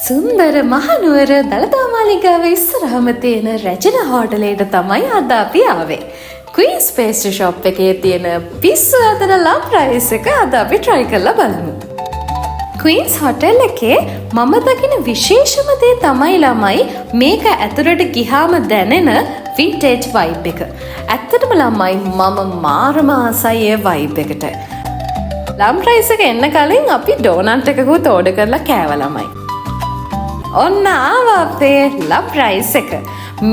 සුන්දර මහනුවර දළදා මාලිගාවේ ඉස්සරහම තියෙන රැජින හෝටලයට තමයි අද අපි ආවේ. ක්වීන්ස් පේස්ට්‍රි ෂොප් එකේ තියෙන පිස්සු හදන ලම් රයිස් එක අද අපි try කරලා බලමු. ක්වීන්ස් හෝටල් එකේ මම දකින විශේෂම දේ තමයි ළමයි මේක ඇතුළට ගිහාම දැනෙන වින්ටේජ් වයිබ් එක. ඇත්තටම ළමයි මම මාරම ආසයි ඒ වයිබ් එකට. ලම් රයිස් එක එන්න කලින් අපි ඩෝනට් එකකුත් ඕඩර් කරලා කෑවා ළමයි. ඔන්න ආවා අපේ ලම් රයිස් එක.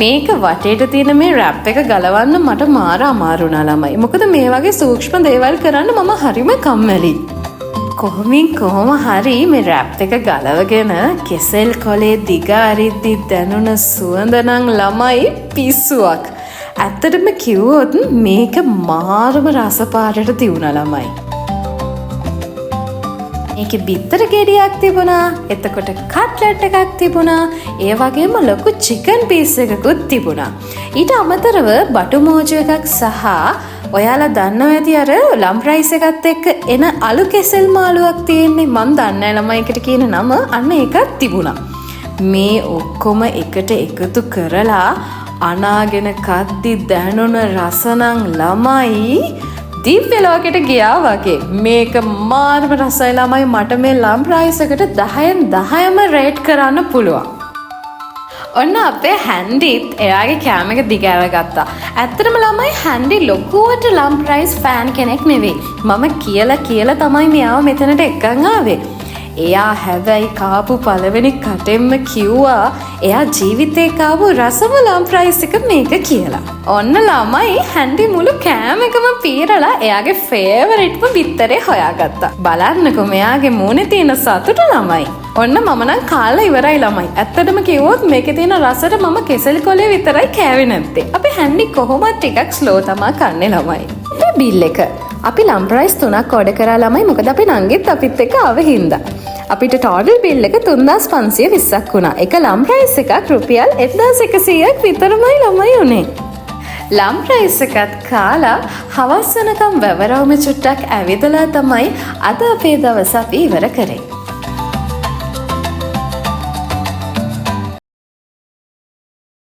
මේක වටේට තියෙන මේ රැප් එක ගලවන්න මට මාර අමාරු වුණා ළමයි. මොකද මේ වගේ සූක්ෂම දේවල් කරන්න මම හරිම කම්මැලි. කොහොම හරි මේ රැප් එක ගලවගෙන කෙසෙල් කොලේ දිග අරිද්දි දැනුණ සුවඳ නම් ළමයි පිස්සුවක්. ඇත්තටම කිව්වොත් මේක මාරම රස පාටට තියුණා ළමයි. මේකේ බිත්තර ගෙඩියක් තිබුණා, එතකොට කට්ලට් එකක් තිබුණා, ඒ වගේම ලොකු චිකන් පීස් එකකුත් තිබුණා. ඊට අමතරව බටු මෝජු එකක් සහ ඔයාලා දන්නවා ඇති අර ලම් රයිස් එකත් එක්ක එන අලු කෙසෙල් මාළුවක් තියෙන්නේ. මන් දන්නේ නැහැ ළමයි එකට කියන නම. අන්න ඒකත් තිබුණා. මේ ඔක්කොම එකට එකතු කරලා අනාගෙන කද්දි දැනුණ රස නම් ළමයි දිව්‍ය ලෝකෙට ගියා වගේ. මේක මාරම රසයි ළමයි. මට මේ ලම් රයිස් එකට 10න් 10ම රේට් කරන්න පුළුවන්. ඔන්න අපේ හැන්ඩිත් එයාගේ කෑම එක දිගෑව ගත්තා. ඇත්තටම ළමයි හැන්ඩි ලොකුවට ලම් රයිස් ෆෑන් කෙනෙක් නෙවෙයි. මම කියලා තමයි මෙයාව මෙතනට එක්කන් ආවේ. එයා හැබැයි කාපු පළවෙනි කටෙන්ම කිව්වා එයා ජීවිතේ කාපු රසම ලම් රයිස් එක මේක කියලා. ඔන්න ළමයි හැන්ඩි මුළු කෑම එකම පීරලා එයාගේ ෆේවරිට්ම බිත්තරේ හොයාගත්තා. බලන්නකෝ මෙයාගේ මූණේ තියෙන සතුට ළමයි. ඔන්න මම නම් කාලා ඉවරයි ළමයි. ඇත්තටම කිව්වොත් මේකේ තියෙන රසට මම කෙසෙල් කොලේ විතරයි කෑවේ නැත්තේ. අපි හැන්ඩි කොහොමද ටිකක් ස්ලෝ තමා කන්නේ ළමයි. බිල් එක අපි ලම් රයිස් 3ක් ඕඩර් කරා ළමයි. මොකද අපි නංගිත් අපිත් එක්ක ආවේ හින්දා. අපිට ටෝටල් බිල් එක 3520ක් වුණා. එක ලම් රයිස් එකක් රුපියල් 1100ක් විතරමයි ළමයි උනේ. ලම් රයිස් එකත් කාලා හවස් වෙනකම් වැවරවම චුට්ටක් ඇවිදලා තමයි අද අපේ දවස අපි ඉවර කරේ.